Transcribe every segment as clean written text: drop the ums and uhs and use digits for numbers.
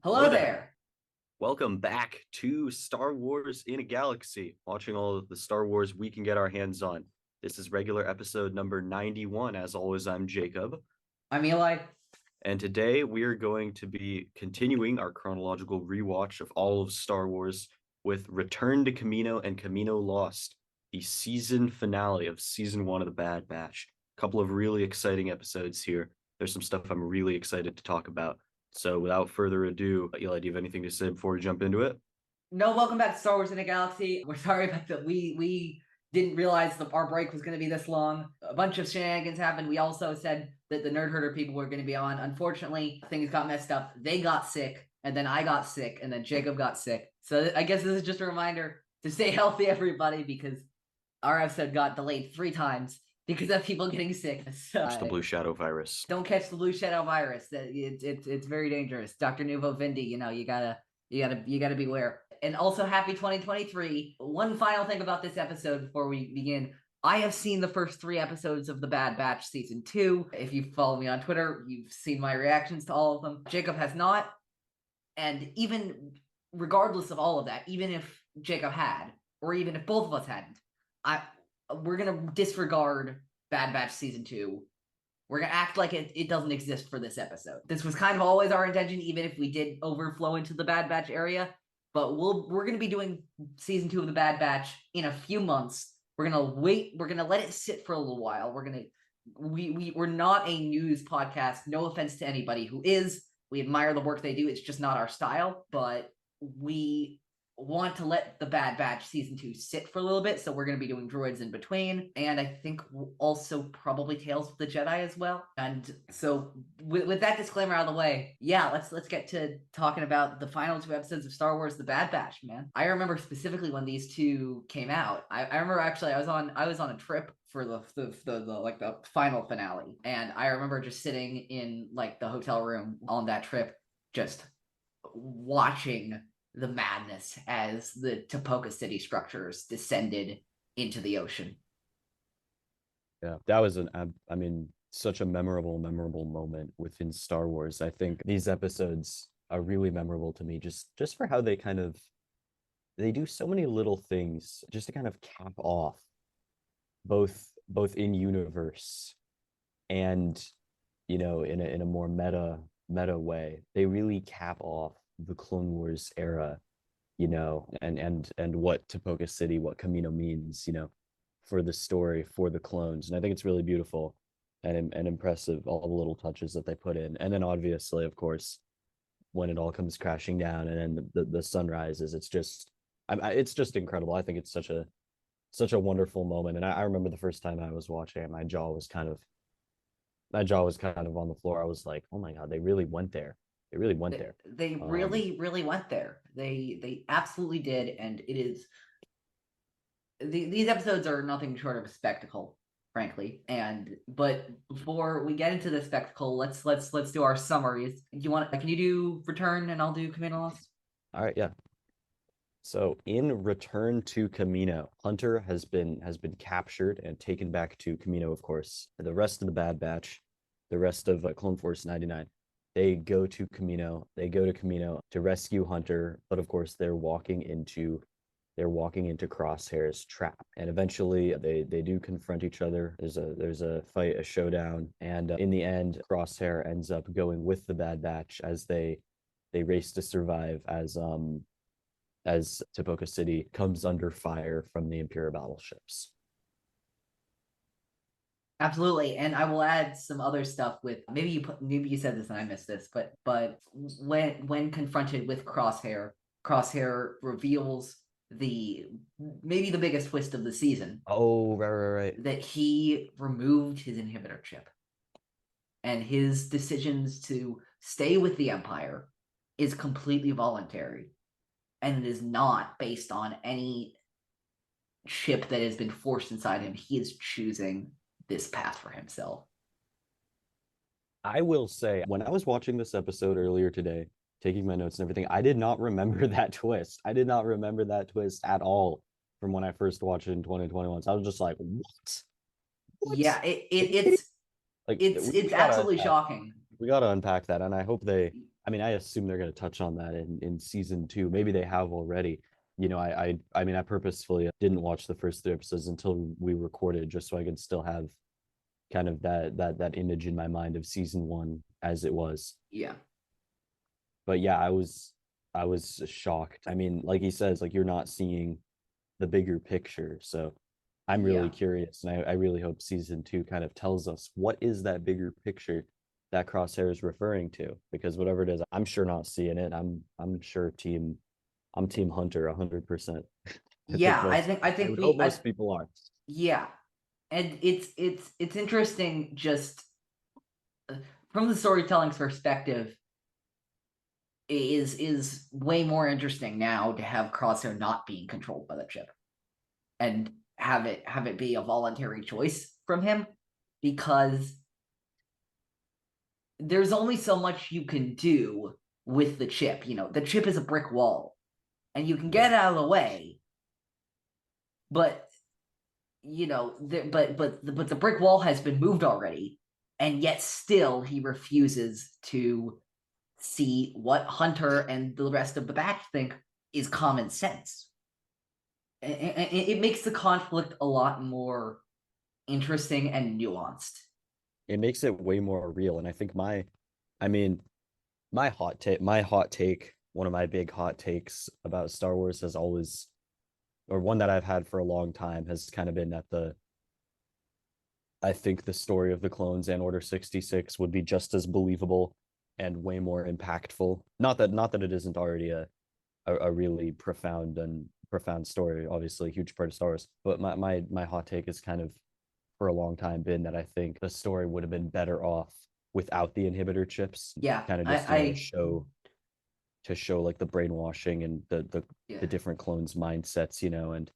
Hello there. Welcome back to Star Wars in a Galaxy, watching all of the Star Wars we can get our hands on. This is regular episode number 91. As always, I'm Jacob. I'm Eli. And today we are going to be continuing our chronological rewatch of all of Star Wars with Return to Kamino and Kamino Lost, the season finale of season 1 of the Bad Batch. A couple of really exciting episodes here. There's some stuff I'm really excited to talk about. So without further ado, Eli, do you have anything to say before we jump into it? No, welcome back to Star Wars in a Galaxy. We're sorry about that. We didn't realize our break was going to be this long. A bunch of shenanigans happened. We also said that the Nerd Herder people were going to be on. Unfortunately, things got messed up. They got sick, and then I got sick, and then Jacob got sick. So I guess this is just a reminder to stay healthy, everybody, because our episode got delayed 3 times because of people getting sick. So, It's the Blue Shadow virus. Don't catch the Blue Shadow virus. It's very dangerous. Dr. Nuvo Vindi, you gotta beware. And also happy 2023. One final thing about this episode before we begin. I have seen the first 3 episodes of The Bad Batch season 2. If you follow me on Twitter, you've seen my reactions to all of them. Jacob has not. And even regardless of all of that, even if Jacob had, or even if both of us hadn't, we're gonna disregard Bad Batch season 2. We're gonna act like it doesn't exist for this episode. This was kind of always our intention, even if we did overflow into the Bad Batch area. But we're gonna be doing season 2 of the Bad Batch in a few months. We're gonna wait. We're gonna let it sit for a little while. We're not a news podcast. No offense to anybody who is. We admire the work they do. It's just not our style. But we want to let the Bad Batch season 2 sit for a little bit, so we're going to be doing droids in between, and I think also probably Tales of the Jedi as well. And so with that disclaimer out of the way, yeah, let's get to talking about the final 2 episodes of Star Wars The Bad Batch, man. I remember specifically when these 2 came out. I remember actually I was on a trip for the final finale, and I remember just sitting in like the hotel room on that trip, just watching the madness as the Tapoka City structures descended into the ocean. Yeah, that was such a memorable moment within Star Wars. I think these episodes are really memorable to me just for how they do so many little things just to kind of cap off both in universe and in a more meta way. They really cap off the Clone Wars era, and what Tapoka City, what Kamino means, for the story, for the clones. And I think it's really beautiful and impressive, all the little touches that they put in. And then obviously, of course, when it all comes crashing down and then the sun rises, it's just incredible. I think it's such a wonderful moment. And I remember the first time I was watching it, my jaw was kind of on the floor. I was like, oh my God, they really went there. It really went there. They really went there. They absolutely did, and it is. These episodes are nothing short of a spectacle, frankly. But before we get into the spectacle, let's do our summaries. Can you do Return and I'll do Kamino Lost? All right, yeah. So in Return to Kamino, Hunter has been captured and taken back to Kamino, of course. The rest of the Bad Batch, the rest of Clone Force 99. They go to Kamino to rescue Hunter, but of course they're walking into Crosshair's trap, and eventually they do confront each other. There's a fight, a showdown, and in the end, Crosshair ends up going with the Bad Batch as they race to survive as Tapoka City comes under fire from the Imperial battleships. Absolutely, and I will add some other stuff with maybe you said this and I missed this, but when confronted with Crosshair reveals maybe the biggest twist of the season. Oh, right. That he removed his inhibitor chip, and his decisions to stay with the Empire is completely voluntary, and it is not based on any chip that has been forced inside him. He is choosing this path for himself. I will say, when I was watching this episode earlier today, taking my notes and everything, I did not remember that twist. I did not remember that twist at all from when I first watched it in 2021. So I was just like, what? Yeah, it's absolutely shocking. We got to unpack that, and I hope they I mean, I assume they're going to touch on that in season 2. Maybe they have already. You know, I mean, I purposefully didn't watch the first 3 episodes until we recorded, just so I could still have kind of that image in my mind of season 1 as it was. Yeah. But yeah, I was shocked. I mean, like he says, like you're not seeing the bigger picture. So I'm really Yeah. curious, and I really hope season 2 kind of tells us what is that bigger picture that Crosshair is referring to. Because whatever it is, I'm sure not seeing it. I'm sure I'm Team Hunter 100%. I think Yeah, most I would hope most people are. yeah. And it's interesting just from the storytelling's perspective, is way more interesting now to have Crosshair not being controlled by the chip and have it be a voluntary choice from him, because there's only so much you can do with the chip. You know, the chip is a brick wall and you can get Yeah. out of the way, but you know, but the brick wall has been moved already, and yet still he refuses to see what Hunter and the rest of the batch think is common sense. It makes the conflict a lot more interesting and nuanced. It makes it way more real. And I think I mean, my hot take, one of my big hot takes about Star Wars has always, or one that I've had for a long time, has kind of been that I think the story of the clones and Order 66 would be just as believable and way more impactful. Not that it isn't already a really profound story, obviously a huge part of Star Wars. But my hot take is kind of for a long time been that I think the story would have been better off without the inhibitor chips. Yeah, Kind of just, to show like the brainwashing and yeah. the different clones' mindsets, and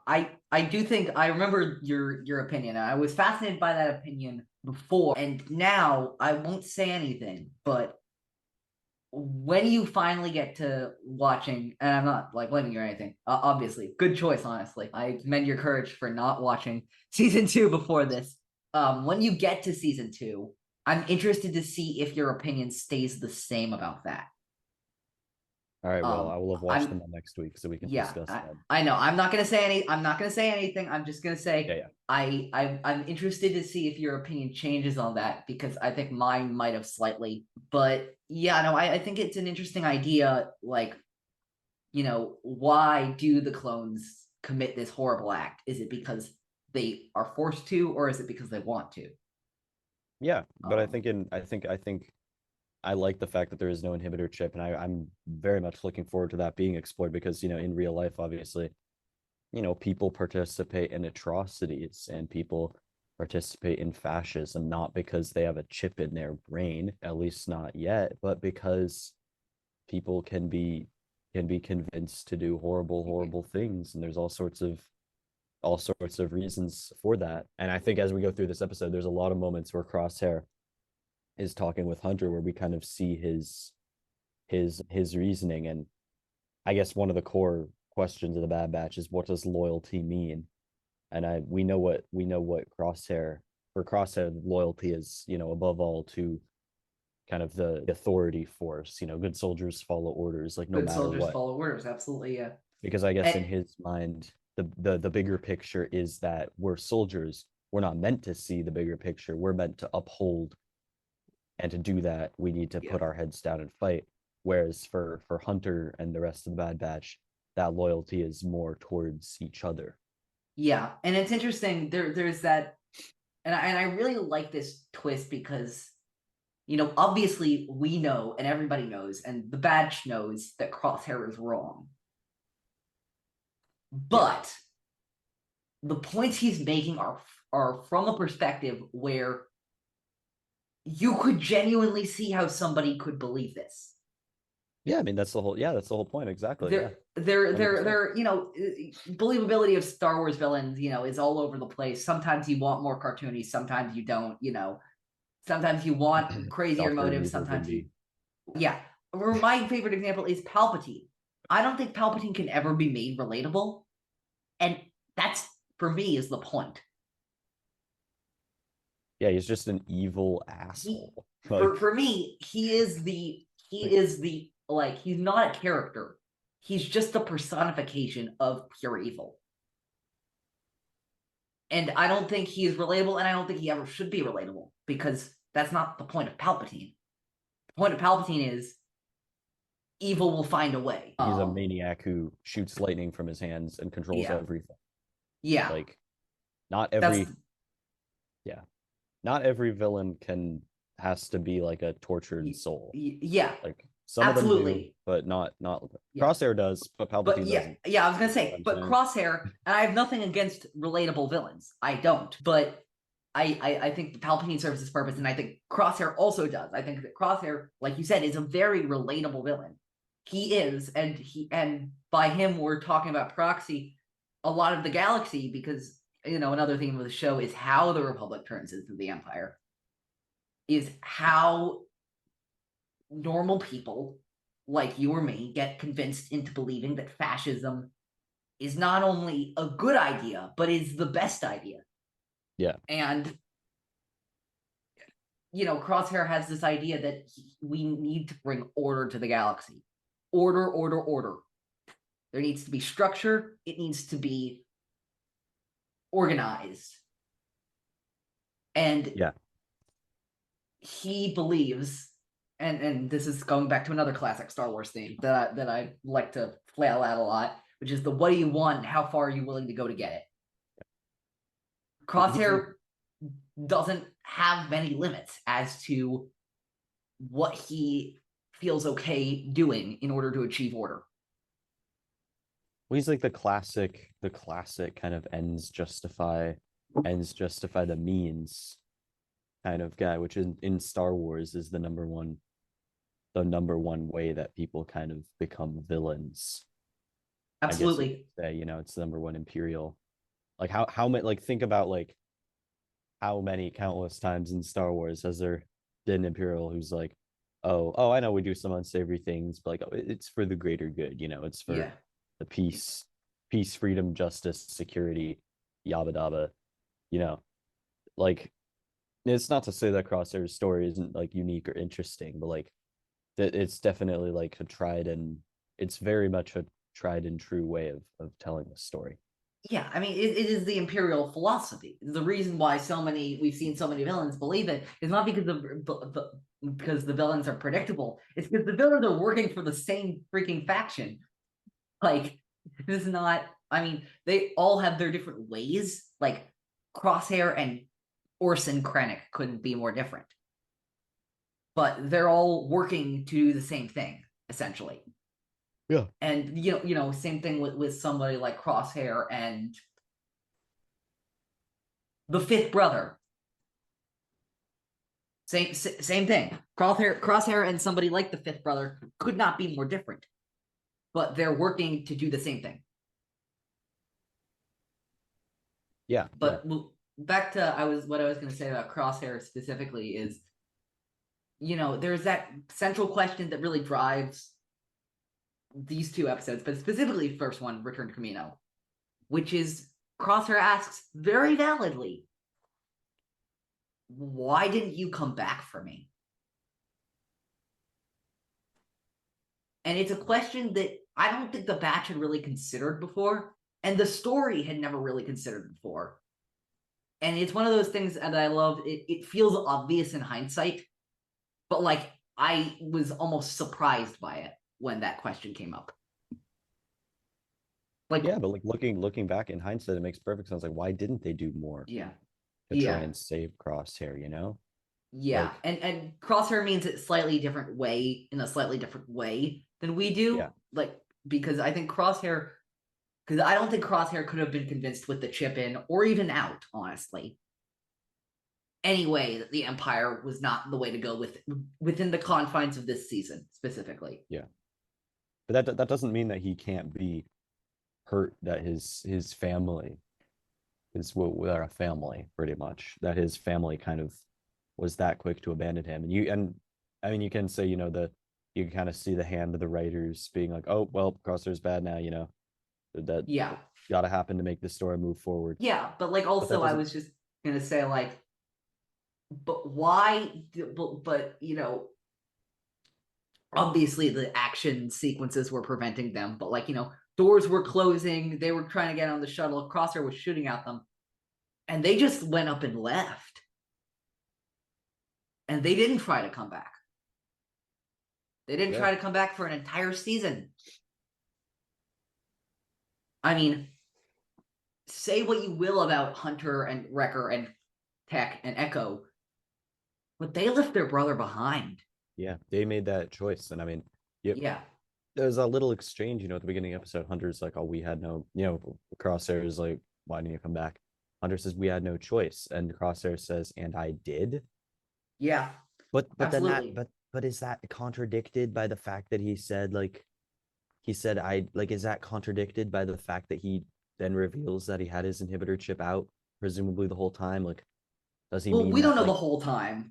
I do think I remember your opinion. I was fascinated by that opinion before, and now I won't say anything, but when you finally get to watching, and I'm not like blaming you or anything, obviously, good choice, honestly. I commend your courage for not watching season 2 before this. When you get to season 2, I'm interested to see if your opinion stays the same about that. all right, well, I will have watched I'm them all next week so we can Yeah, discuss that. I know. I'm not gonna say anything. I'm just gonna Yeah, say yeah. I'm interested to see if your opinion changes on that, because I think mine might have slightly. But yeah, no, I think it's an interesting idea. Like, you know, why do the clones commit this horrible act? Is it because they are forced to, or is it because they want to? Yeah, but I Um, think I think I like the fact that there is no inhibitor chip, and I'm very much looking forward to that being explored because, in real life, obviously, people participate in atrocities and people participate in fascism, not because they have a chip in their brain, at least not yet, but because people can be convinced to do horrible, horrible things. And there's all sorts of reasons for that. And I think as we go through this episode, there's a lot of moments where Crosshair is talking with Hunter where we kind of see his reasoning. And I guess one of the core questions of the Bad Batch is, what does loyalty mean? And we know what Crosshair loyalty is, above all, to kind of the authority force. Good soldiers follow orders, like no Good matter soldiers what. follow orders. Absolutely, yeah. Because I guess And in his mind, the bigger picture is that we're soldiers. We're not meant to see the bigger picture. We're meant to uphold, and to do that, we need to yeah, put our heads down and fight. Whereas for Hunter and the rest of the Bad Batch, that loyalty is more towards each other. yeah, and it's interesting. There's that, and I really like this twist because, you know, obviously we know and everybody knows and the badge knows that Crosshair is wrong. Yeah. But the points he's making are from a perspective where you could genuinely see how somebody could believe this. Yeah, I mean that's the whole point. Exactly. Yeah. You know, believability of Star Wars villains, you know, is all over the place. Sometimes you want more cartoony, sometimes you don't, you know. Sometimes you want 100%. crazier Dr. motives, Nuvo sometimes you, Vindi. yeah. My favorite example is Palpatine. I don't think Palpatine can ever be made relatable, and that's, for me, is the point. Yeah, he's just an evil He, asshole. for Like, for me, he is the he is he's not a character. He's just the personification of pure evil. And I don't think he is relatable, and I don't think he ever should be relatable, because that's not the point of Palpatine. The point of Palpatine is evil will find a way. He's a maniac who shoots lightning from his hands and controls everything. Yeah. Like, not every not every villain has to be like a tortured soul. Yeah. Like some absolutely. of them do, but not Crosshair does, but Palpatine doesn't. Yeah, I was gonna say, but Crosshair, and I have nothing against relatable villains. I don't, but I think Palpatine serves his purpose, and I think Crosshair also does. I think that Crosshair, like you said, is a very relatable villain. He is, and by him we're talking about Proxy, a lot of the galaxy, because another theme of the show is how the Republic turns into the Empire, is how normal people like you or me get convinced into believing that fascism is not only a good idea, but is the best idea. Yeah. And Crosshair has this idea that we need to bring order to the galaxy. Order. There needs to be structure. It needs to be organized. And he believes, and this is going back to another classic Star Wars theme that I like to flail out a lot, which is the what do you want and how far are you willing to go to get it. Crosshair doesn't have many limits as to what he feels okay doing in order to achieve order. Well, he's like the classic kind of ends justify the means kind of guy, which in Star Wars is the number one way that people kind of become villains. Absolutely. It's the number one Imperial. Like how many, like, think about like how many countless times in Star Wars has there been Imperial who's like, oh, I know we do some unsavory things, but like, it's for the greater good, it's for the peace, freedom, justice, security, yabba dabba, like, it's not to say that Crosshair's story isn't like unique or interesting, but like that it's definitely like it's very much a tried and true way of telling the story. Yeah, I mean, it is the Imperial philosophy. The reason why we've seen so many villains believe it is not because the villains are predictable. It's because the villains are working for the same freaking faction. Like, this is not, I mean, they all have their different ways. Like, Crosshair and Orson Krennic couldn't be more different. But they're all working to do the same thing, essentially. Yeah. And same thing with somebody like Crosshair and the fifth brother. Same thing. Crosshair and somebody like the fifth brother could not be more different. But they're working to do the same thing. Yeah. But back to what I was going to say about Crosshair specifically is, there's that central question that really drives these two episodes, but specifically first one, Return to Kamino, which is Crosshair asks very validly, why didn't you come back for me? And it's a question that I don't think the batch had really considered before, and the story had never really considered before. And it's one of those things that I love. It feels obvious in hindsight, but like I was almost surprised by it when that question came up. Like, yeah, but like looking back in hindsight, it makes perfect sense. Like, why didn't they do more? Yeah. To try and save Crosshair, Yeah, like, and Crosshair means it slightly different way, in a slightly different way than we do. Yeah. Like, because I think Crosshair, because I don't think Crosshair could have been convinced with the chip in or even out, honestly. Anyway, that the Empire was not the way to go within the confines of this season specifically. Yeah, but that doesn't mean that he can't be hurt that his family is a family, pretty much, that his family kind of was that quick to abandon him. And I mean, you can say, you can kind of see the hand of the writers being like, oh, well, Crosshair's bad now, that gotta happen to make the story move forward. Yeah, but like also I was just gonna say, like, but why, but obviously the action sequences were preventing them, but like, doors were closing, they were trying to get on the shuttle, Crosshair was shooting at them, and they just went up and left. And they didn't try to come back. They didn't try to come back for an entire season. I mean, say what you will about Hunter and Wrecker and Tech and Echo, but they left their brother behind. Yeah, they made that choice. And I mean, Yeah. There's a little exchange, at the beginning of the episode. Hunter's like, oh, we had no, Crosshair is like, why didn't you come back? Hunter says, we had no choice. And Crosshair says, and I did. Yeah. But absolutely. then but is that contradicted by the fact that he said, is that contradicted by the fact that he then reveals that he had his inhibitor chip out, presumably the whole time? Like, does he mean we that, don't know the whole time.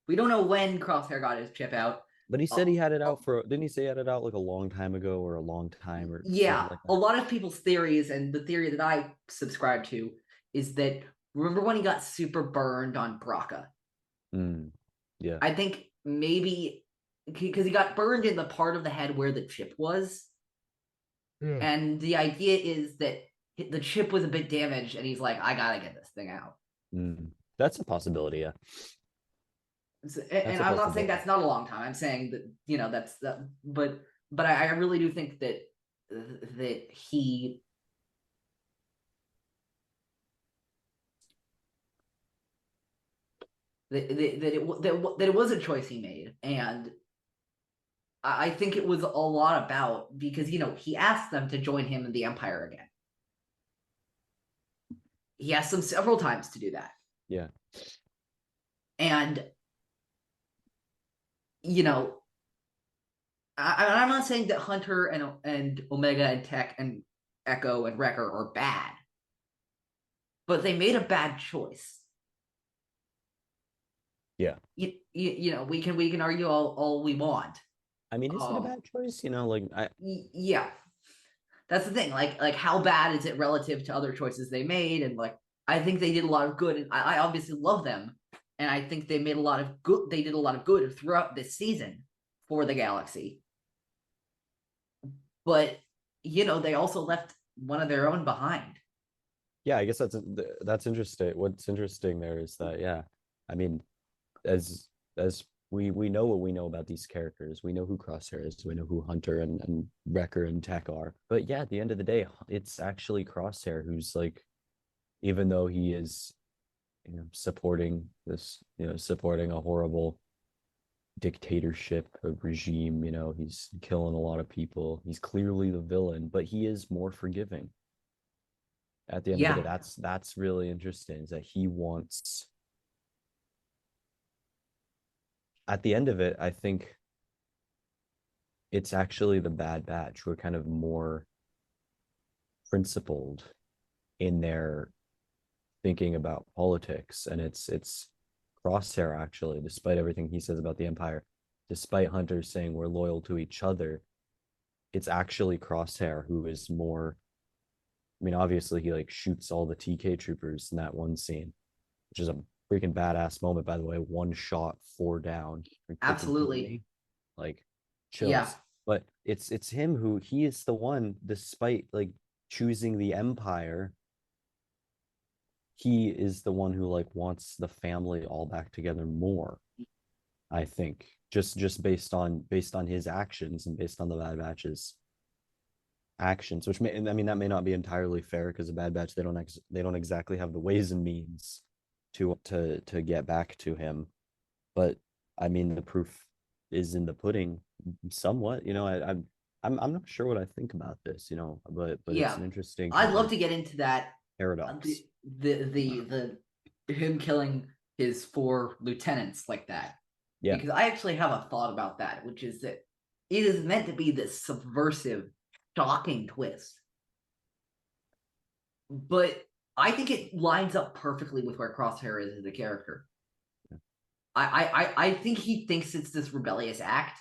We don't know when Crosshair got his chip out. But he said he had it out didn't he say he had it out like a long time ago or a long time or yeah, like a lot of people's theories, and the theory that I subscribe to is that, remember when he got super burned on Braca? Yeah. I think maybe because he got burned in the part of the head where the chip was. And the idea is that the chip was a bit damaged, and he's like, I gotta get this thing out. That's a possibility, yeah. And I'm not saying that's not a long time. I'm saying that, that's that, but I really do think that he that it was a choice he made. And I think it was a lot about, because he asked them to join him in the Empire again. He asked them several times to do that. Yeah. And I'm not saying that Hunter and Omega and Tech and Echo and Wrecker are bad, but they made a bad choice. Yeah. We can argue all we want. I mean, is it a bad choice? Yeah, that's the thing. Like how bad is it relative to other choices they made? And like, I think they did a lot of good, and I obviously love them, and I think they made a lot of good. They did a lot of good throughout this season for the galaxy. But they also left one of their own behind. Yeah, I guess that's interesting. What's interesting there is that, yeah, I mean, as we know what we know about these characters, we know who Crosshair is, we know who Hunter and Wrecker and Tech are. But yeah, at the end of the day, it's actually Crosshair who's like, even though he is, supporting this, supporting a horrible dictatorship of regime, he's killing a lot of people. He's clearly the villain, but he is more forgiving. At the end of the day, that's really interesting, is that he wants, at the end of it, I think it's actually the Bad Batch who are kind of more principled in their thinking about politics. And it's Crosshair, actually, despite everything he says about the Empire, despite Hunter saying we're loyal to each other, it's actually Crosshair who is more. I mean, obviously he like shoots all the TK troopers in that one scene, which is a freaking badass moment, by the way. One shot, 4 down. Absolutely. Like, chills. Yeah. But it's him who, he is the one, despite like choosing the Empire, he is the one who like wants the family all back together more. I think just based on his actions and based on the Bad Batch's actions, which may, I mean, that may not be entirely fair, because the Bad Batch, they don't exactly have the ways and means to get back to him. But I mean, the proof is in the pudding, somewhat. I'm not sure what I think about this, but yeah, it's an interesting. I'd love to get into that paradox. The him killing his 4 lieutenants like that. Yeah, because I actually have a thought about that, which is that it is meant to be this subversive, shocking twist. But I think it lines up perfectly with where Crosshair is as a character. Yeah. I think he thinks it's this rebellious act,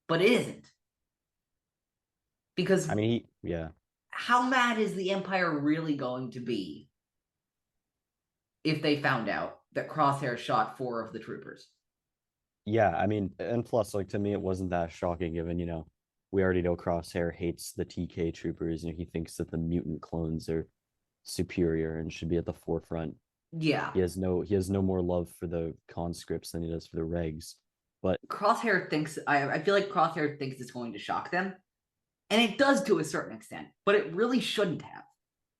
but it isn't. Because I mean, how mad is the Empire really going to be if they found out that Crosshair shot 4 of the troopers? Yeah, I mean, and plus, like to me, it wasn't that shocking given, we already know Crosshair hates the TK troopers. He thinks that the mutant clones are superior and should be at the forefront. Yeah. He has no more love for the conscripts than he does for the regs. But Crosshair thinks I feel like Crosshair thinks it's going to shock them. And it does to a certain extent, but it really shouldn't have.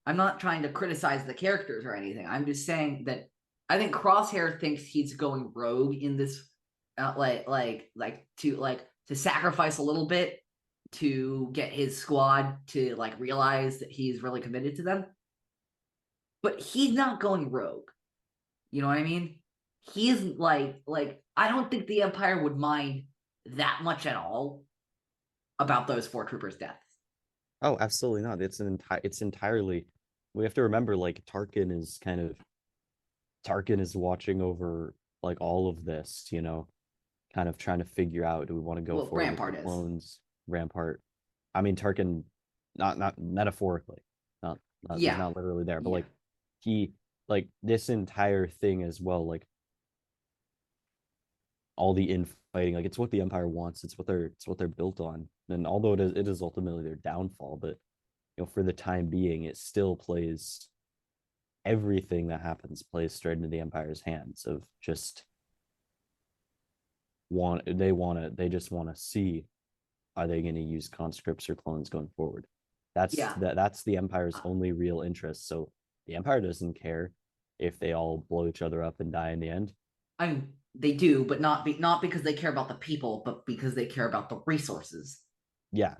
I'm not trying to criticize the characters or anything. I'm just saying that I think Crosshair thinks he's going rogue in this, to sacrifice a little bit to get his squad to like realize that he's really committed to them. But he's not going rogue. You know what I mean? He's like I don't think the Empire would mind that much at all about those four troopers' deaths. oh, absolutely not. It's entirely. We have to remember, like Tarkin is watching over like all of this, kind of trying to figure out, do we want to go Well, forward with the Rampart is. clones, Rampart. I mean, Tarkin, not metaphorically, he's Yeah. not literally there, but Yeah. like he like this entire thing as well, like all the infighting, like it's what the Empire wants, it's what they're built on. And although it is ultimately their downfall, but for the time being, it still plays everything that happens plays straight into the Empire's hands of just they just want to see, are they going to use conscripts or clones going forward. Yeah. That's the Empire's only real interest. So the Empire doesn't care if they all blow each other up and die in the end. I mean, they do, but not because they care about the people, but because they care about the resources. Yeah,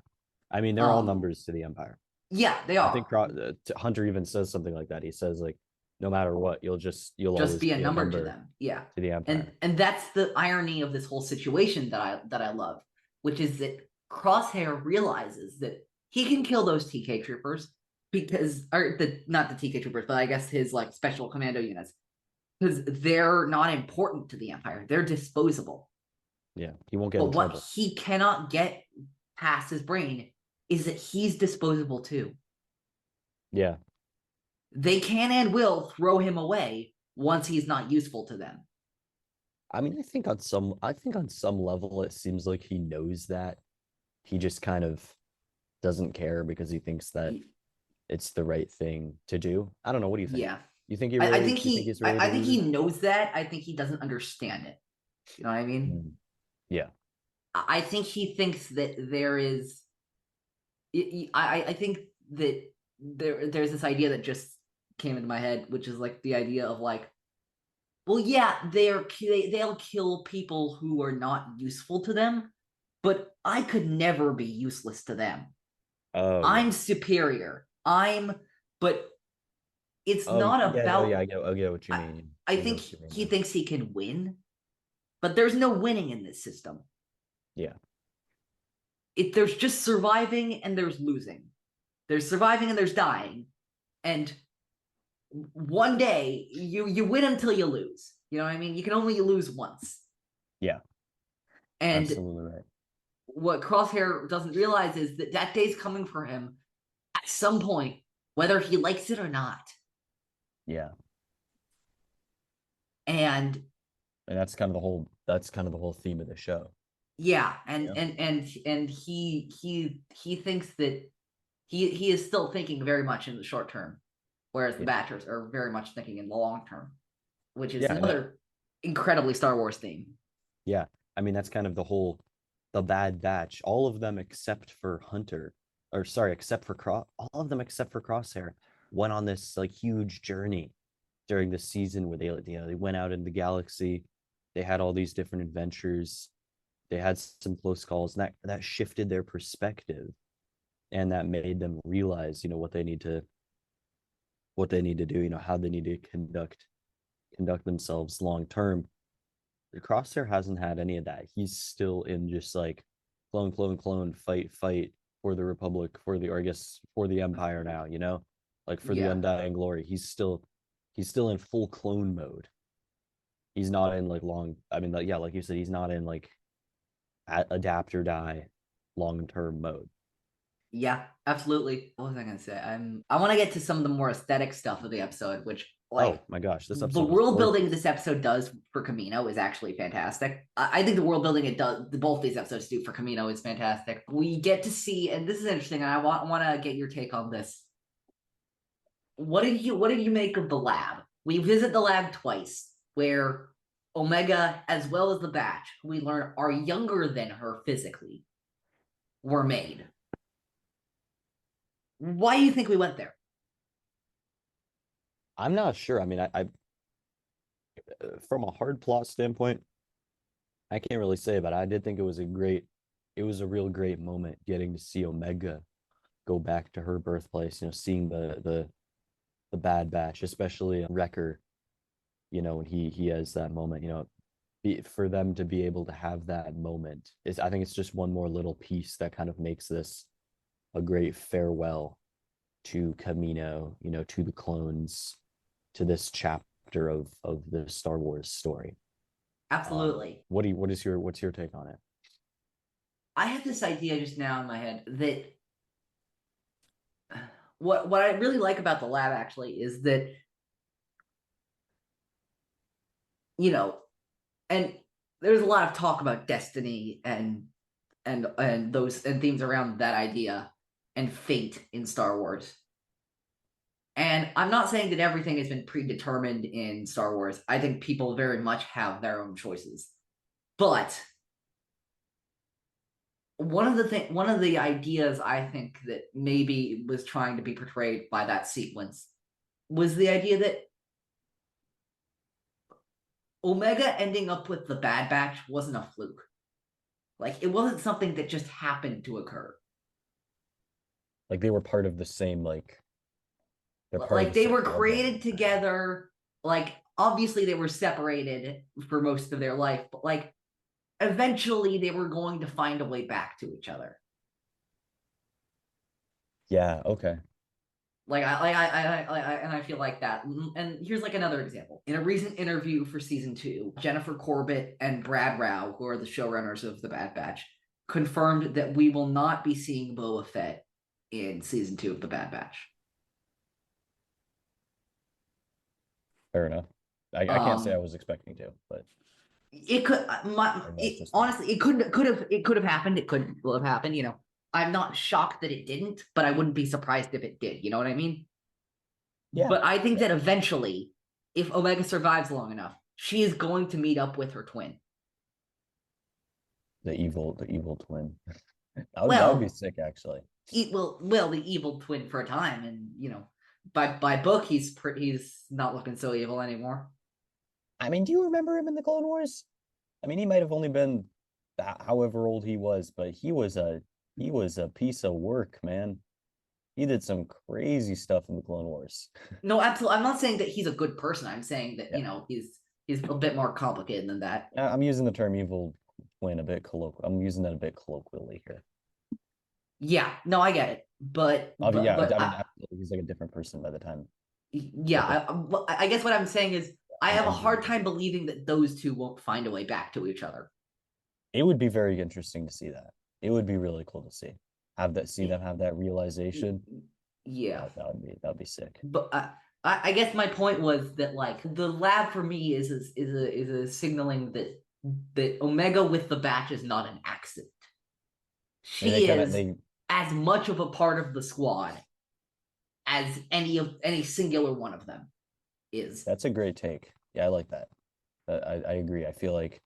I mean, they're all Um, numbers to the Empire. yeah, they I think are. Hunter even says something like that. He says like, no matter what, you'll Just always be a be a number to number them. Yeah. to the Empire. And that's the irony of this whole situation that I love, which is that Crosshair realizes that he can kill those TK troopers because or the not the TK troopers, but I guess his like special commando units, because they're not important to the Empire. They're disposable. Yeah, he won't get But in what trouble. he cannot get past his brain is that he's disposable too. Yeah, They can and will throw him away once he's not useful to them. I mean, I think on some level, it seems like he knows that. He just kind of doesn't care because he thinks that it's the right thing to do. I don't know. What do you think? Yeah. You think he I, I really? think Do you think he he's really I think he believes knows that. I think he doesn't understand it. You know what I it? mean? Yeah, I think he thinks that there is I think that there's this idea that just came into my head, which is like the idea of like, well, yeah, they'll kill people who are not useful to them, but I could never be useless to them. oh yeah. I'm superior. But it's Oh not yeah. Oh yeah. about. I get what you I, mean. I I get think what you mean he there. thinks he can win, but there's no winning in this system. Yeah. There's just surviving and there's losing. There's surviving and there's dying, and one day you win until you lose. You know what I mean? You can only lose once. Yeah. And Absolutely right. what Crosshair doesn't realize is that that day's coming for him at some point, whether he likes it or not. Yeah. And And that's kind of the whole theme of the show. yeah, Yeah. and he thinks that he is still thinking very much in the short term, whereas the Yeah. Batchers are very much thinking in the long term, which is Yeah. another incredibly Star Wars theme. Yeah. I mean, that's kind of the Bad Batch. All of them except for Hunter, or sorry, except for all of them except for Crosshair went on this like huge journey during the season where they went out in the galaxy. They had all these different adventures. They had some close calls, and that shifted their perspective, and that made them realize, what they need to do, how they need to conduct themselves long term. The Crosshair hasn't had any of that. He's still in just like clone, clone, clone, fight, fight for the Republic, or I guess for the Empire now, like for the Yeah, undying glory. He's still in full clone mode. He's not in like I mean, like, yeah, like you said, he's not in like adapt or die long term mode. yeah, absolutely. What was I gonna say? I want to get to some of the more aesthetic stuff of the episode, which Like, Oh my gosh, this the episode was world building gorgeous. this episode does for Kamino is actually fantastic. I think the world building it does, both these episodes do for Kamino is fantastic. We get to see, and this is interesting, and I want to get your take on this. What did you make of the lab? We visit the lab twice, where Omega, as well as the Batch, who we learn are younger than her physically, were made. Why do you think we went there? I'm not sure. I mean, I from a hard plot standpoint, I can't really say, but I did think it was a real great moment getting to see Omega go back to her birthplace, seeing the Bad Batch, especially Wrecker, when he has that moment, for them to be able to have that moment is, I think it's just one more little piece that kind of makes this a great farewell to Kamino, to the clones, to this chapter of the Star Wars story. Absolutely. What's your take on it? I have this idea just now in my head that what I really like about the lab actually is that, and there's a lot of talk about destiny and those and themes around that idea and fate in Star Wars. And I'm not saying that everything has been predetermined in Star Wars. I think people very much have their own choices. But one of the ideas I think that maybe was trying to be portrayed by that sequence was the idea that Omega ending up with the Bad Batch wasn't a fluke. Like, it wasn't something that just happened to occur. Like, they were part of the same, they were created together. Like, obviously they were separated for most of their life, but like eventually they were going to find a way back to each other. Yeah, okay. I feel like that. And here's like another example. In a recent interview for season 2, Jennifer Corbett and Brad Rao, who are the showrunners of The Bad Batch, confirmed that we will not be seeing Boba Fett in season 2 of The Bad Batch. Fair enough. I can't say I was expecting to, but it could. Honestly, it could have happened. It could have happened. I'm not shocked that it didn't, but I wouldn't be surprised if it did. You know what I mean? Yeah. But I think that eventually, if Omega survives long enough, she is going to meet up with her twin. The evil twin. That would be sick, actually. The evil twin for a time, and by book he's not looking so evil anymore. I mean, do you remember him in the Clone Wars? I mean, he might have only been however old he was, but he was a piece of work, man. He did some crazy stuff in the Clone Wars. No, absolutely. I'm not saying that he's a good person. I'm saying that he's a bit more complicated than that. I'm using the term evil twin a bit colloquial. I'm using that a bit colloquially here. Yeah, no, I get it, but I mean, absolutely, he's like a different person by the time. Yeah, I guess what I'm saying is I have a hard time believing that those two won't find a way back to each other. It would be very interesting to see that. It would be really cool to see them have that realization. Yeah, that'd be sick. But I guess my point was that like the lab for me is a signaling that Omega with the Batch is not an accident. She is as much of a part of the squad as any singular one of them is. That's a great take. Yeah, I like that. I agree. I feel like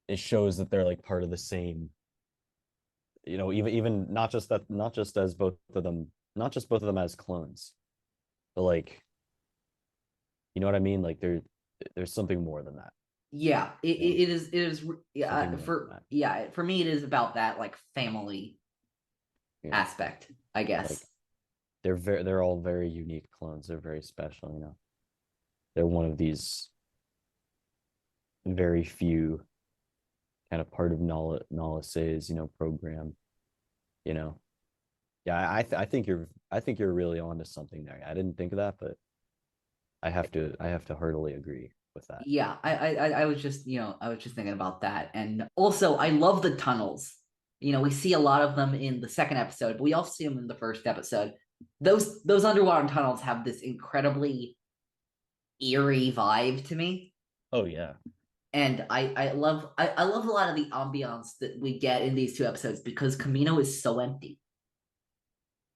it shows that they're like part of the same. Even not just as both of them as clones, but like, you know what I mean? Like there's something more than that. Yeah, it is. Yeah, for me, it is about that like family aspect, I guess. Like, they're all very unique clones. They're very special, They're one of these very few kind of part of Nollice's, program. Yeah, I think you're really onto something there. I didn't think of that, but I have to heartily agree with that. Yeah, I was just thinking about that. And also I love the tunnels. We see a lot of them in the second episode, but we also see them in the first episode. those underwater tunnels have this incredibly eerie vibe to me. Oh yeah. And I love a lot of the ambiance that we get in these two episodes because Kamino is so empty.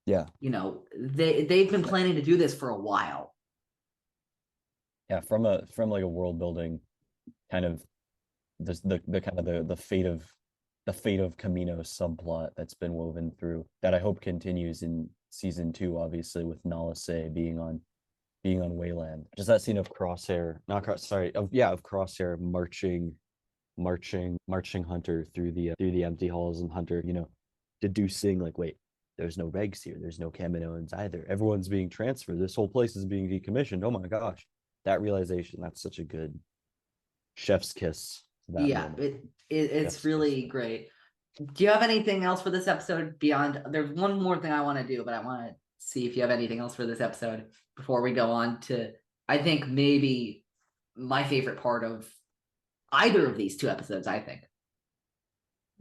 Yeah. They've been planning to do this for a while. Yeah, from like a world building kind of the kind of the fate of Camino subplot that's been woven through that I hope continues in season 2, obviously with Nalase being on Wayland. Just that scene of Crosshair, not cross, sorry, of Crosshair marching Hunter through the empty halls, and Hunter, deducing like, wait, there's no regs here, there's no Kaminoans either. Everyone's being transferred. This whole place is being decommissioned. Oh my gosh. That realization, that's such a good chef's kiss to that Yeah, moment. it's Chef's really kiss. great. Do you have anything else for this episode beyond? There's one more thing I want to do, but I want to see if you have anything else for this episode before we go on to, I think maybe my favorite part of either of these two episodes. I think.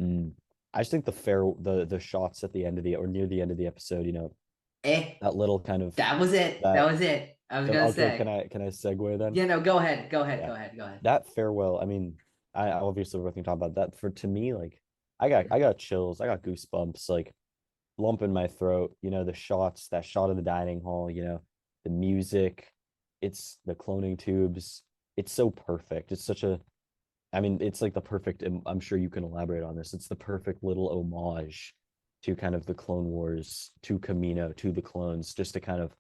Mm. I just think the shots at the end of the or near the end of the episode, Eh, that little kind of that was it. That that was it. I was gonna okay, say. can I segue then? Yeah, no, go ahead. Go ahead. Yeah. Go ahead. Go ahead. That farewell, I mean, I obviously we're going to talk about that. For to me, like I got chills, I got goosebumps, like lump in my throat, the shots, that shot of the dining hall, the music, it's the cloning tubes. It's so perfect. It's such a I mean, it's like the perfect, and I'm sure you can elaborate on this. It's the perfect little homage to kind of the Clone Wars, to Kamino, to the clones, just to kind of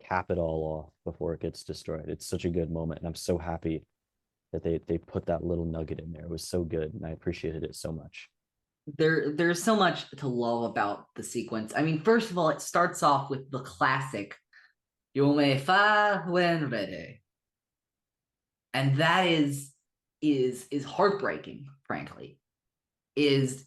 cap it all off before it gets destroyed. It's such a good moment, and I'm so happy that they put that little nugget in there. It was so good, and I appreciated it so much. There's so much to love about the sequence. I mean, first of all, it starts off with the classic "You may fire when ready," and that is heartbreaking. Frankly, is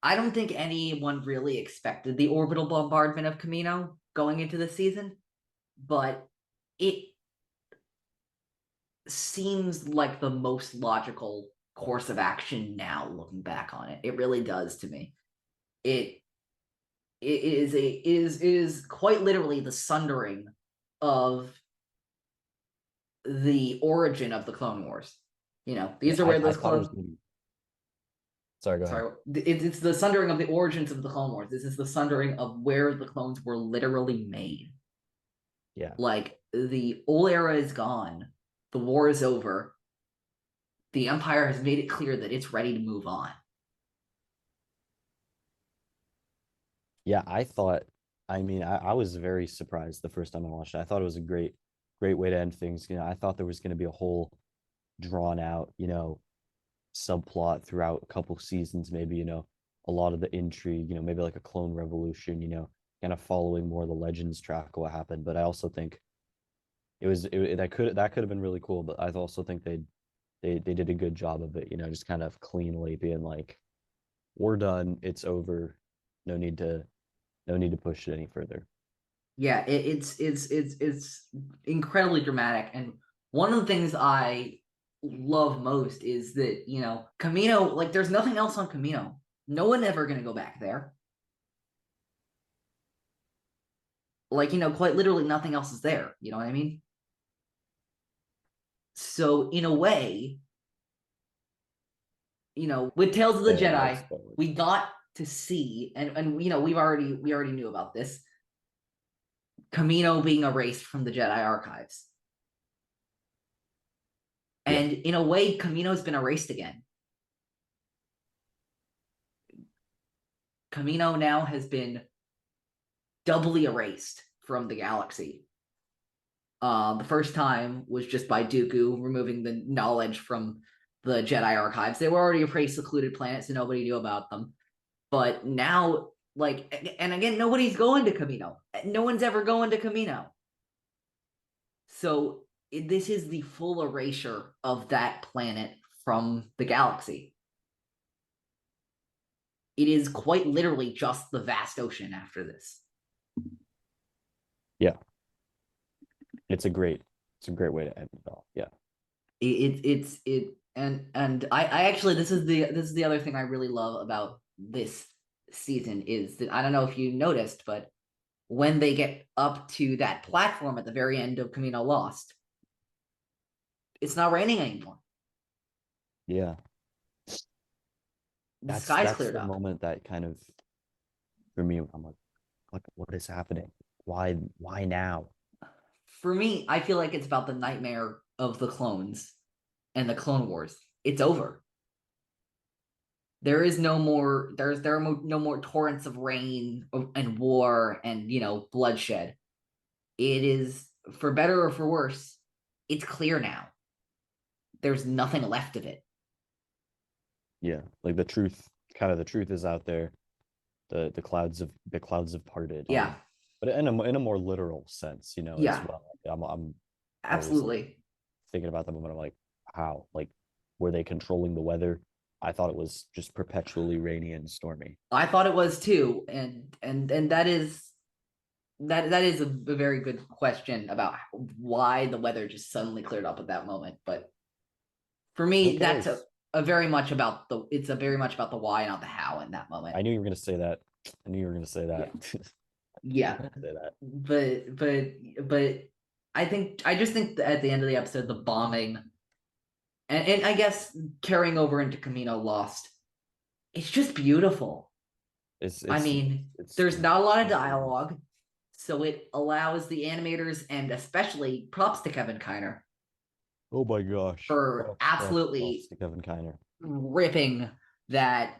I don't think anyone really expected the orbital bombardment of Kamino going into the season, but it seems like the most logical course of action now looking back on it. It really does to me. It is quite literally the sundering of the origin of the Clone Wars. Yeah, These are where I those thought it was clone gonna be. Sorry, go ahead. sorry, it's the sundering of the origins of the Clone Wars. This is the sundering of where the clones were literally made. Yeah, Like the old era is gone, the war is over. The Empire has made it clear that it's ready to move on. yeah. I mean, I was very surprised the first time I watched it. I thought it was a great way to end things. I thought there was going to be a whole drawn out, subplot throughout a couple seasons, maybe, a lot of the intrigue, maybe like a clone revolution, kind of following more the legends track of what happened. But I also think that could have been really cool. But I also think they did a good job of it, just kind of cleanly being like, we're done, it's over, no need to no need to push it any further. Yeah, it's incredibly dramatic, and one of the things I love most is that Kamino, like there's nothing else on Kamino. No one ever gonna go back there. Like quite literally nothing else is there. You know what I mean? So in a way, with Tales of the No Jedi, spoilers. we got to see, and we already knew about this, Kamino being erased from the Jedi archives. Yeah. And in a way, Kamino's been erased again. Kamino now has been doubly erased from the galaxy. The first time was just by Dooku removing the knowledge from the Jedi archives. They were already a pretty secluded planet, so nobody knew about them. But now, and again, nobody's going to Kamino. No one's ever going to Kamino. So this is the full erasure of that planet from the galaxy. It is quite literally just the vast ocean after this. Yeah. It's a great way to end it all. Yeah. It's And I actually, this is the other thing I really love about this season is that, I don't know if you noticed, but when they get up to that platform at the very end of Kamino Lost, it's not raining anymore. Yeah. The That's sky's that's cleared the up. moment that kind of, for me, I'm like, what is happening? Why now? For me, I feel like it's about the nightmare of the clones and the Clone Wars. It's over. There is no more. There are no more torrents of rain and war and bloodshed. It is, for better or for worse, it's clear now. There's nothing left of it. Yeah, like the truth is out there. The clouds have parted. Yeah, But in a more literal sense, as yeah, well. I was like absolutely. thinking about the moment. I'm like, how? Like, were they controlling the weather? I thought it was just perpetually rainy and stormy. I thought it was too, and that is a very good question about why the weather just suddenly cleared up at that moment. But for I me, think it that's is. a very much about it's a very much about the why, not the how in that moment. I knew you were gonna say that. I knew you were gonna say Yeah, that. yeah. Say that. But I just think that at the end of the episode, the bombing and I guess carrying over into Kamino Lost, it's just beautiful. It's I it's mean, it's there's not a lot of incredible. dialogue, so it allows the animators, and especially props to Kevin Kiner, Oh my gosh. for Props absolutely to Kevin Kiner. ripping that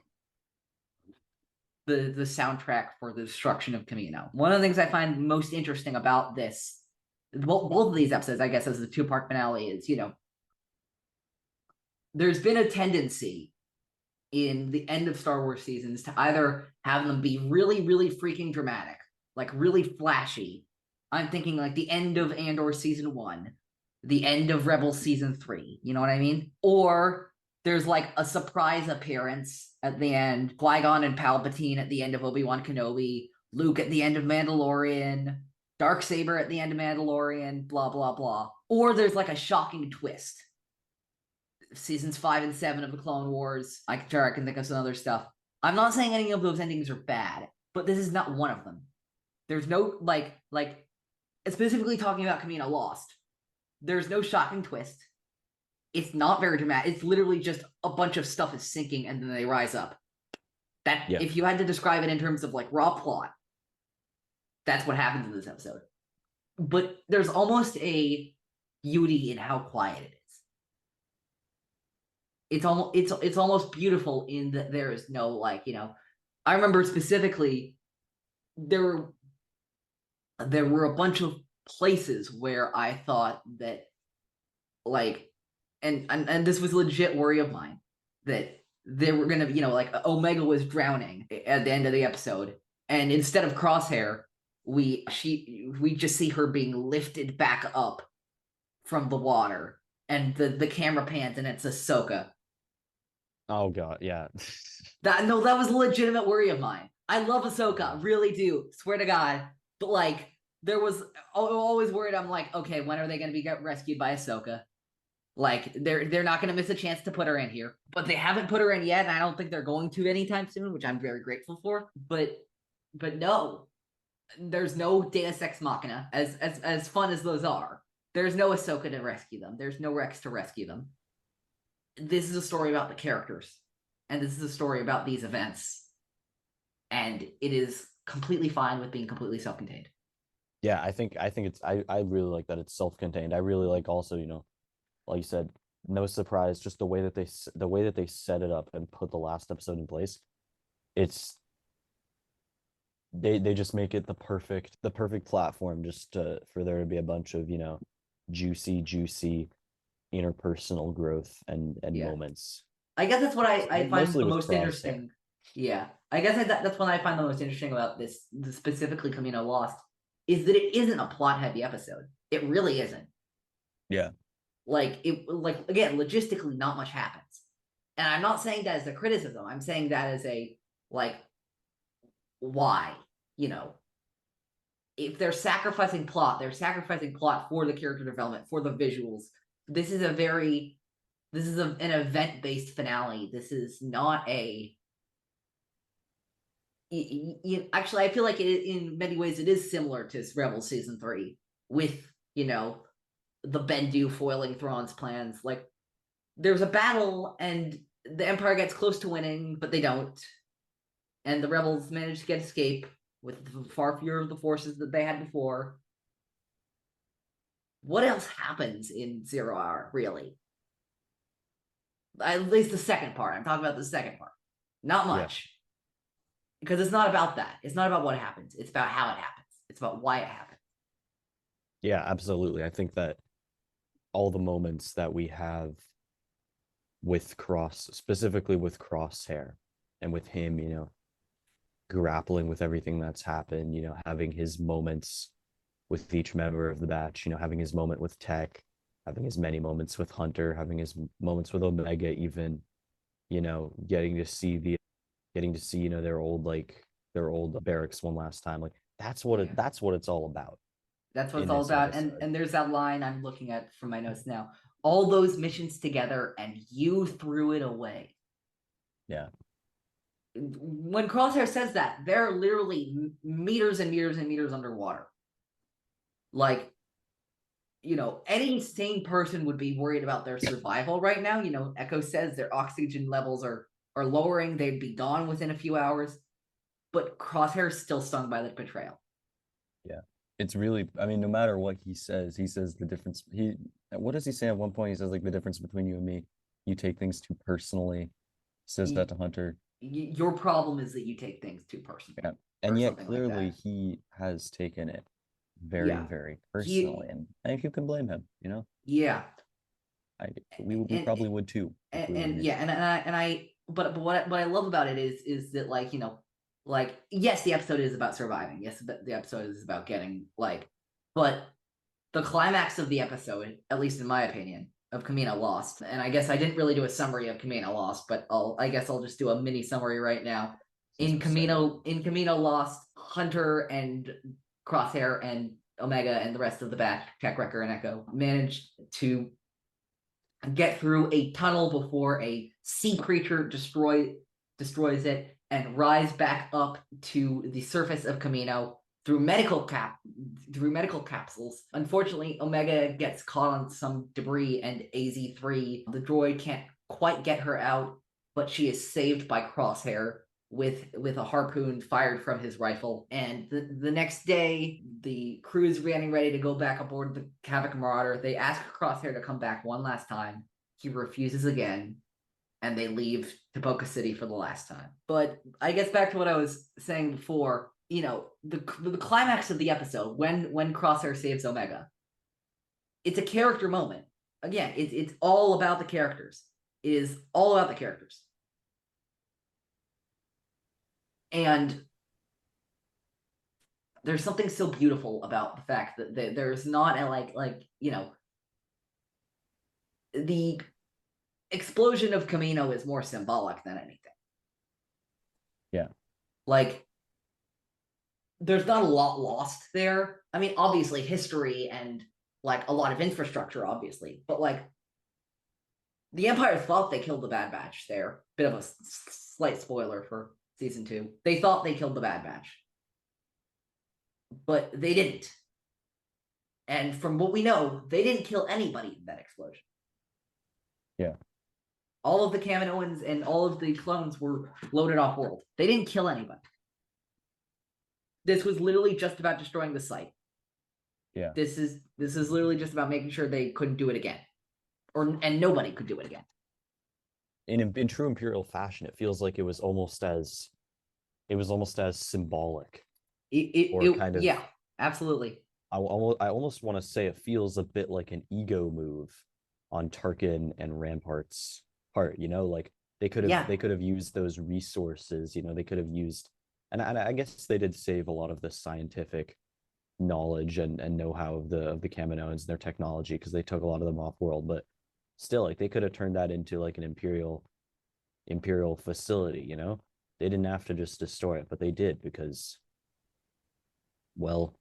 the soundtrack for the destruction of Kamino. One of the things I find most interesting about this, both of these episodes, I guess, as the two-part finale, is there's been a tendency in the end of Star Wars seasons to either have them be really, really freaking dramatic, like really flashy. I'm thinking like the end of Andor season 1, the end of Rebels season 3. You know what I mean? Or there's like a surprise appearance at the end, Qui-Gon and Palpatine at the end of Obi-Wan Kenobi, Luke at the end of Mandalorian, Darksaber at the end of Mandalorian, blah blah blah. Or there's like a shocking twist, seasons 5 and 7 of the Clone Wars. I can think of some other stuff. I'm not saying any of those endings are bad, but this is not one of them. There's no like specifically talking about Kamino Lost. There's no shocking twist. It's not very dramatic. It's literally just a bunch of stuff is sinking and then they rise up. That, Yeah. if you had to describe it in terms of like raw plot, that's what happens in this episode. But there's almost a beauty in how quiet it is. It's almost beautiful in that there is no I remember specifically there were a bunch of places where I thought that like and this was a legit worry of mine, that they were gonna like Omega was drowning at the end of the episode, and instead of Crosshair, we just see her being lifted back up from the water, and the camera pans and it's Ahsoka. Oh God, yeah. That was a legitimate worry of mine. I love Ahsoka, really do. Swear to God. But like, there was always worried. I'm like, okay, when are they going to be rescued by Ahsoka? Like, they're not going to miss a chance to put her in here, but they haven't put her in yet, and I don't think they're going to anytime soon, which I'm very grateful for. But no, there's no Deus Ex Machina. As fun as those are, there's no Ahsoka to rescue them. There's no Rex to rescue them. This is a story about the characters, and this is a story about these events, and it is completely fine with being completely self-contained. Yeah, I think I really like that it's self-contained. I really like also, like you said, no surprise, just the way that they set it up and put the last episode in place. It's they just make it the perfect platform just for there to be a bunch of, juicy interpersonal growth and Yeah, moments. I guess that's what I find Mostly the with most Crosshair. interesting. Yeah, I guess that's what I find the most interesting about this, specifically Camino Lost, is that it isn't a plot heavy episode. It really isn't. Yeah. Like again, logistically not much happens, and I'm not saying that as a criticism. I'm saying that as a like, why, you know if they're sacrificing plot for the character development, for the visuals. This is a very this is an event-based finale. This is not a actually, I feel like in many ways it is similar to Rebels season 3 with, the Bendu foiling Thrawn's plans. Like, there's a battle and the Empire gets close to winning, but they don't. And the Rebels manage to get escape with far fewer of the forces that they had before. What else happens in Zero Hour, really? At least the second part. I'm talking about the second part. Not much. Because it's not about that. It's not about what happens. It's about how it happens. It's about why it happens. Yeah, absolutely. I think that all the moments that we have with specifically with Crosshair and with him, grappling with everything that's happened, having his moments with each member of the batch, having his moment with Tech, having his many moments with Hunter, having his moments with Omega, even, getting to see their old barracks one last time. Like that's what it's all about. That's what it's all about. And there's that line I'm looking at from my notes now. All those missions together and you threw it away. Yeah. When Crosshair says that, they're literally meters and meters and meters underwater. Like, any sane person would be worried about their survival right now. Echo says their oxygen levels are lowering. They'd be gone within a few hours. But Crosshair is still stung by the betrayal. Yeah. It's really, I mean, no matter what he says the difference. What does he say at one point? He says, like, the difference between you and me, you take things too personally. He says that to Hunter. Your problem is that you take things too personally. Yeah. And yet clearly like he has taken it very, very personally. And I think you can blame him, Yeah. We probably would too. But what I love about it is that, like, yes, the episode is about surviving. Yes, the episode is about getting, but the climax of the episode, at least in my opinion, of Kamino Lost, and I guess I didn't really do a summary of Kamino Lost, but I guess I'll just do a mini summary right now. In Kamino Lost, Hunter and Crosshair and Omega and the rest of the batch, Tech, Wrecker, and Echo, managed to get through a tunnel before a sea creature destroys it and rise back up to the surface of Kamino through medical capsules. Unfortunately, Omega gets caught on some debris, and AZ3, the droid, can't quite get her out, but she is saved by Crosshair with a harpoon fired from his rifle. And the next day, the crew is getting ready to go back aboard the Havoc Marauder. They ask Crosshair to come back one last time. He refuses again, and they leave Taboka City for the last time. But I guess back to what I was saying before, the climax of the episode, when Crosshair saves Omega, it's a character moment. Again, it's all about the characters. It is all about the characters. And there's something so beautiful about the fact that there's not a the explosion of Kamino is more symbolic than anything. Yeah. Like, there's not a lot lost there. I mean, obviously history and a lot of infrastructure, obviously, but the Empire thought they killed the Bad Batch there. Bit of a slight spoiler for season 2. They thought they killed the Bad Batch, but they didn't. And from what we know, they didn't kill anybody in that explosion. Yeah. All of the Kaminoans and all of the clones were loaded off world. They didn't kill anybody. This was literally just about destroying the site. Yeah. This is literally just about making sure they couldn't do it again, and nobody could do it again. In true Imperial fashion, it feels like it was almost as symbolic. Yeah, absolutely. I almost want to say it feels a bit like an ego move on Tarkin and Rampart's part. Like they could have used those resources. They could have used, and I guess they did save a lot of the scientific knowledge and know-how of the Kaminoans and their technology, because they took a lot of them off world. But still, like, they could have turned that into like an imperial facility. They didn't have to just destroy it, but they did, because, well,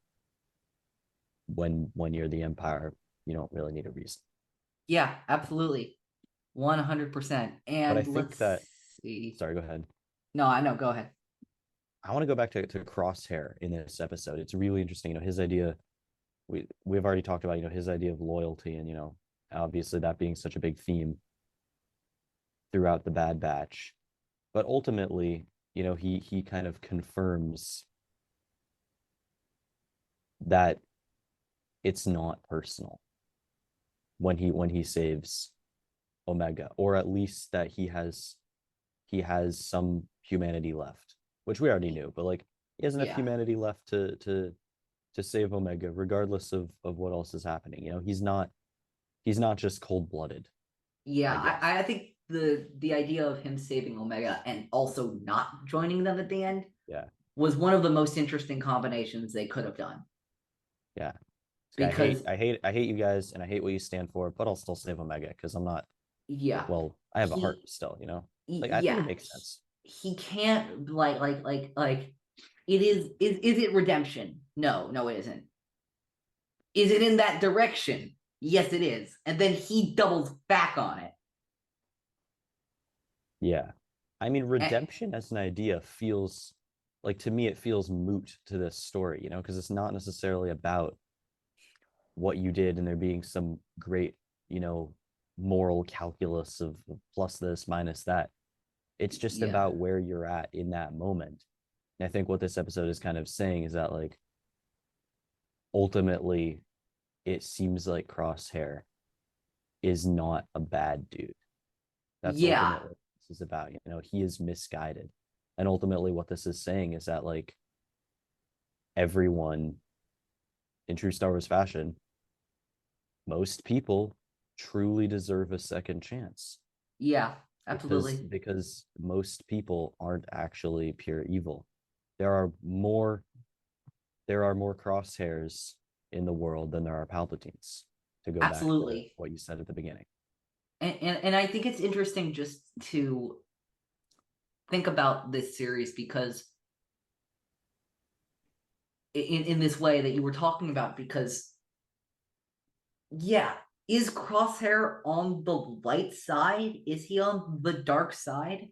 when you're the Empire, you don't really need a reason. Yeah, absolutely. 100%. But I And think let's that, see. sorry, go ahead. No, I know. Go ahead. I want to go back to Crosshair in this episode. It's really interesting. His idea, we've already talked about, his idea of loyalty, and obviously that being such a big theme throughout the Bad Batch. But ultimately, he kind of confirms that it's not personal when he saves Omega, or at least that he has some humanity left, which we already knew, but like he has enough Yeah. humanity left to save Omega, regardless of what else is happening. He's not just cold-blooded, Yeah. I guess. I think the idea of him saving Omega and also not joining them at the end Yeah. was one of the most interesting combinations they could have done. Yeah. Because I hate you guys, and I hate what you stand for, but I'll still save Omega because I'm not, yeah, well, I have a heart he still. Like, I think it yeah, makes sense. he can't like it is it redemption? No, no, it isn't. Is it in that direction? Yes, it is. And then he doubles back on it. Yeah. I mean, And, redemption as an idea feels like, to me, it feels moot to this story, because it's not necessarily about what you did and there being some great, you know, moral calculus of plus this, minus that. It's just yeah, about where you're at in that moment. And I think what this episode is kind of saying is that, like, ultimately, it seems like Crosshair is not a bad dude. That's yeah, ultimately what this is about. He is misguided. And ultimately, what this is saying is that, like, everyone, in true Star Wars fashion, most people truly deserve a second chance, yeah, because absolutely. most people aren't actually pure evil. There are more crosshairs in the world than there are Palpatines, to go back to Absolutely. what you said at the beginning. And I think it's interesting just to think about this series because in this way that you were talking about, because yeah, is Crosshair on the light side? Is he on the dark side?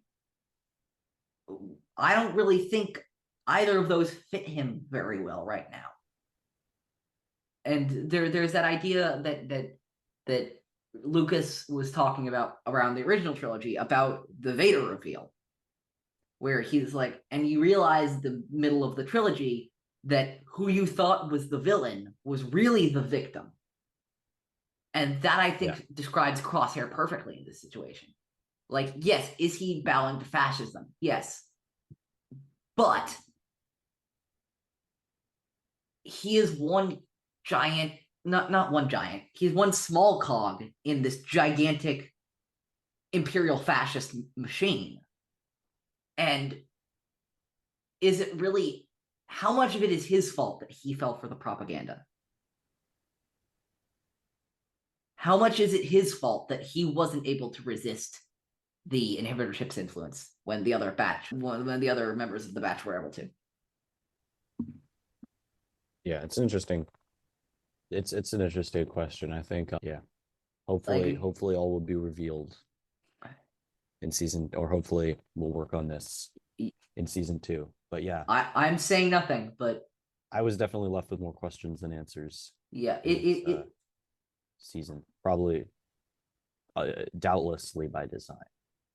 I don't really think either of those fit him very well right now. And there's that idea that Lucas was talking about around the original trilogy about the Vader reveal, where he's like, and you realize the middle of the trilogy that who you thought was the villain was really the victim. And that, I think, Yeah. describes Crosshair perfectly in this situation. Like, yes, is he bowing to fascism? Yes. But he is one giant, not one giant, he's one small cog in this gigantic imperial fascist machine. And is it really, how much of it is his fault that he fell for the propaganda? How much is it his fault that he wasn't able to resist the inhibitor ship's influence when the other members of the batch were able to? Yeah, it's interesting. It's an interesting question. I think, yeah. Like, Hopefully all will be revealed in season, or hopefully we'll work on this in season 2. But yeah, I'm saying nothing, but I was definitely left with more questions than answers yeah, in this season. Probably, doubtlessly by design,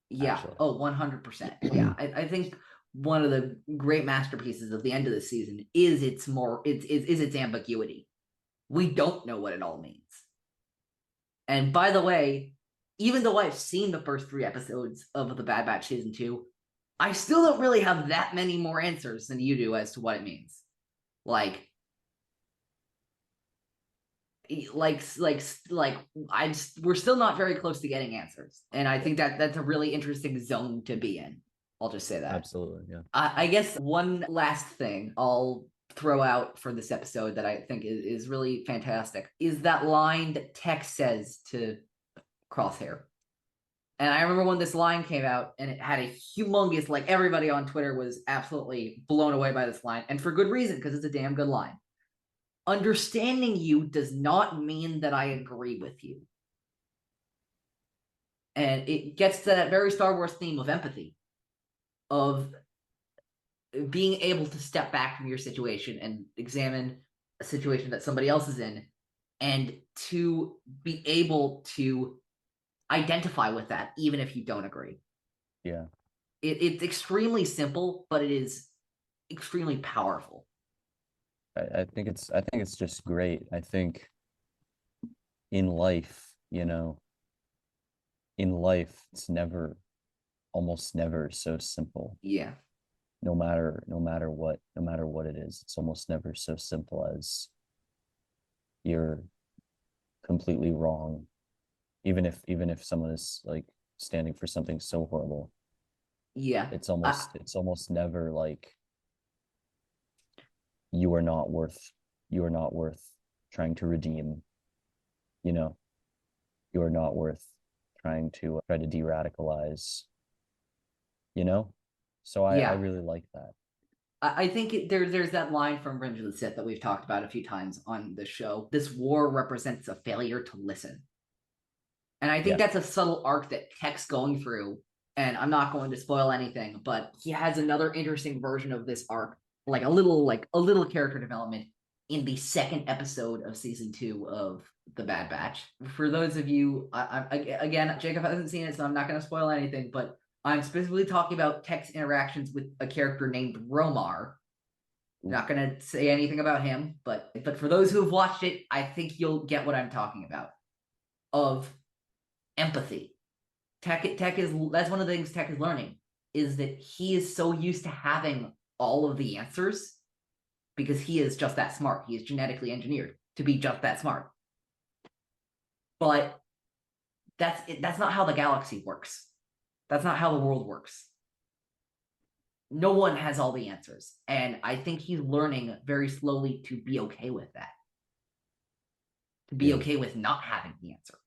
yeah. actually. Oh, 100%. Yeah. I think one of the great masterpieces of the end of the season is its ambiguity. We don't know what it all means. And by the way, even though I've seen the first 3 episodes of the Bad Batch season 2, I still don't really have that many more answers than you do as to what it means. Like we're still not very close to getting answers, and I think that that's a really interesting zone to be in. I'll just say that. Absolutely, yeah. I guess one last thing I'll throw out for this episode that I think is really fantastic is that line that Tech says to Crosshair. And I remember when this line came out and it had a humongous, like, everybody on Twitter was absolutely blown away by this line, and for good reason, because it's a damn good line. Understanding you does not mean that I agree with you. And it gets to that very Star Wars theme of empathy, of being able to step back from your situation and examine a situation that somebody else is in, and to be able to identify with that, even if you don't agree. Yeah. It's extremely simple, but it is extremely powerful. I think it's just great. I think in life, in life, it's almost never so simple. Yeah. No matter what it is, it's almost never so simple as you're completely wrong. Even if someone is like standing for something so horrible, Yeah. it's almost never like you are not worth you are not worth trying to redeem, you know, you are not worth try to de-radicalize, you know? So I Yeah. really like that. I think there's that line from Revenge of the Sith that we've talked about a few times on the show. This war represents a failure to listen. And I think Yeah. that's a subtle arc that Tech's going through. And I'm not going to spoil anything, but he has another interesting version of this arc, like a little character development in the second episode of season 2 of The Bad Batch. For those of you, again, Jacob hasn't seen it, so I'm not going to spoil anything, but I'm specifically talking about Tech's interactions with a character named Romar. I'm not going to say anything about him, but for those who have watched it, I think you'll get what I'm talking about. Of empathy. Tech is, that's one of the things Tech is learning, is that he is so used to having all of the answers because he is just that smart. He is genetically engineered to be just that smart. But that's not how the galaxy works. That's not how the world works. No one has all the answers. And I think he's learning very slowly to be okay with that. To be Yeah. okay with not having the answer.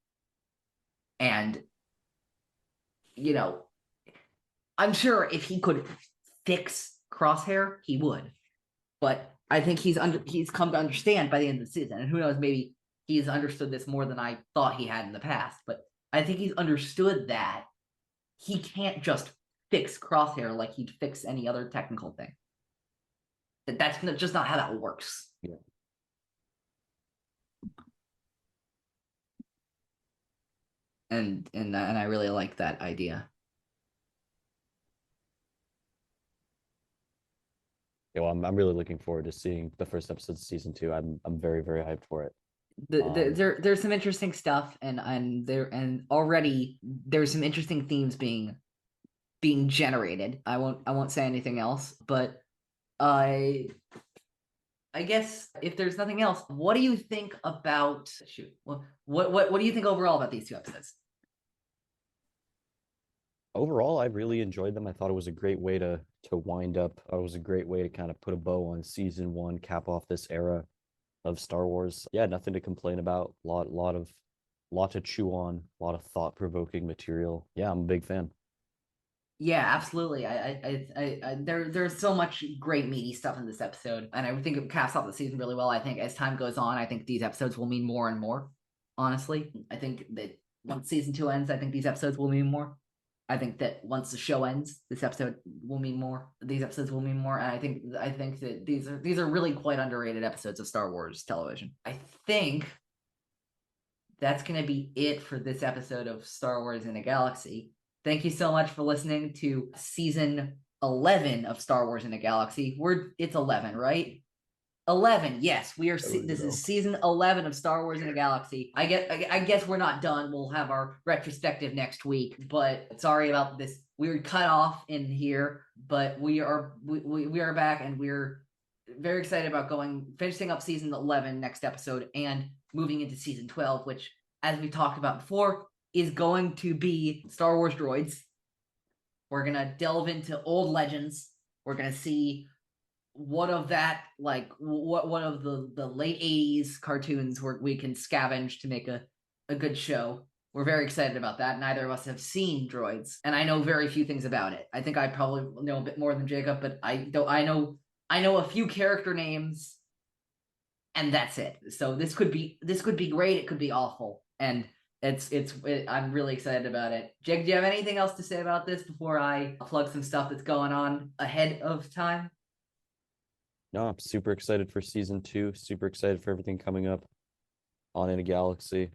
And I'm sure if he could fix Crosshair, he would. But I think he's come to understand by the end of the season. And who knows, maybe he's understood this more than I thought he had in the past. But I think he's understood that he can't just fix Crosshair like he'd fix any other technical thing. That's just not how that works. Yeah. And I really like that idea. Yeah, well, I'm really looking forward to seeing the first episode of season 2. I'm very, very hyped for it. There's some interesting stuff, and already there's some interesting themes being generated. I won't say anything else, but I guess if there's nothing else, what do you think about what do you think overall about these 2 episodes? Overall, I really enjoyed them. I thought it was a great way to wind up. It was a great way to kind of put a bow on season 1, cap off this era of Star Wars. Yeah, nothing to complain about. Lot to chew on, a lot of thought-provoking material. Yeah, I'm a big fan. Yeah, absolutely. There's so much great meaty stuff in this episode, and I think it caps off the season really well. I think as time goes on, I think these episodes will mean more and more. Honestly, I think that once season 2 ends, I think these episodes will mean more. I think that once the show ends, this episode will mean more. These episodes will mean more, and I think that these are really quite underrated episodes of Star Wars television. I think that's going to be it for this episode of Star Wars in a Galaxy. Thank you so much for listening to season 11 of Star Wars in a Galaxy. It's 11, right? 11. Yes, this is season 11 of Star Wars in a Galaxy. I guess we're not done. We'll have our retrospective next week, but sorry about this. We were cut off in here, but we are back, and we're very excited about finishing up season 11 next episode and moving into season 12, which, as we talked about before, is going to be Star Wars droids. We're going to delve into old legends. We're going to see what of the late 80s cartoons we can scavenge to make a good show. We're very excited about that. Neither of us have seen droids, and I know very few things about it. I think I probably know a bit more than Jacob, but I know a few character names, and that's it. So this could be great. It could be awful, and I'm really excited about it. Jake, do you have anything else to say about this before I plug some stuff that's going on ahead of time? No, I'm super excited for season 2. Super excited for everything coming up on In a Galaxy.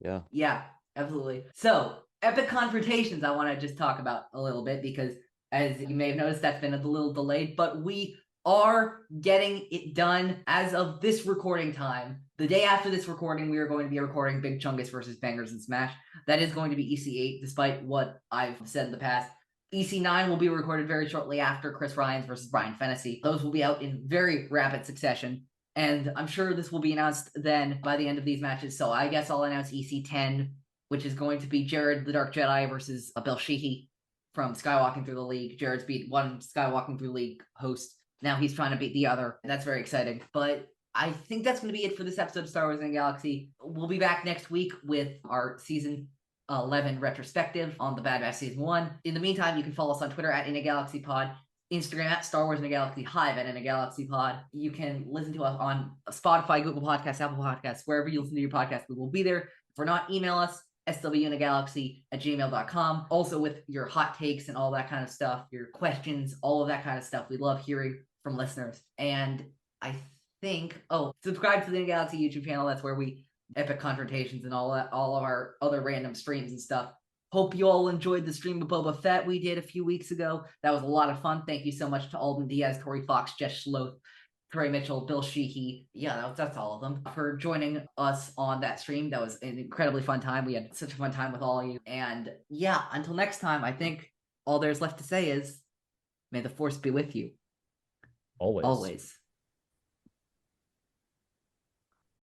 Yeah. Yeah, absolutely. So, epic confrontations, I want to just talk about a little bit because, as you may have noticed, that's been a little delayed, but we are getting it done as of this recording time. The day after this recording, we are going to be recording Big Chungus versus Bangers and Smash. That is going to be EC8, despite what I've said in the past. EC9 will be recorded very shortly after Chris Ryan's versus Brian Fennessy. Those will be out in very rapid succession. And I'm sure this will be announced then by the end of these matches. So I guess I'll announce EC10, which is going to be Jared the Dark Jedi versus Bill Sheehy from Skywalking Through the League. Jared's beat one Skywalking Through the League host. Now he's trying to beat the other. That's very exciting. But I think that's going to be it for this episode of Star Wars in the Galaxy. We'll be back next week with our season 11 retrospective on the Bad Batch Season 1. In the meantime, you can follow us on Twitter at InAGalaxyPod, Instagram at Star Wars in a Galaxy, Hive at In a Galaxy Pod. You can listen to us on Spotify, Google Podcasts, Apple Podcasts, wherever you listen to your podcast. We will be there. If we're not, email us, swinagalaxy@gmail.com. Also with your hot takes and all that kind of stuff, your questions, all of that kind of stuff. We love hearing from listeners. And I think, subscribe to the In a Galaxy YouTube channel. That's where we epic confrontations and all of our other random streams and stuff. Hope you all enjoyed the stream of Boba Fett we did a few weeks ago. That was a lot of fun. Thank you so much to Alden Diaz, Tori Fox, Jess Schloth, Trey Mitchell, Bill Sheehy. Yeah, that's all of them for joining us on that stream. That was an incredibly fun time. We had such a fun time with all of you. And yeah, until next time, I think all there's left to say is, may the Force be with you. Always. Always.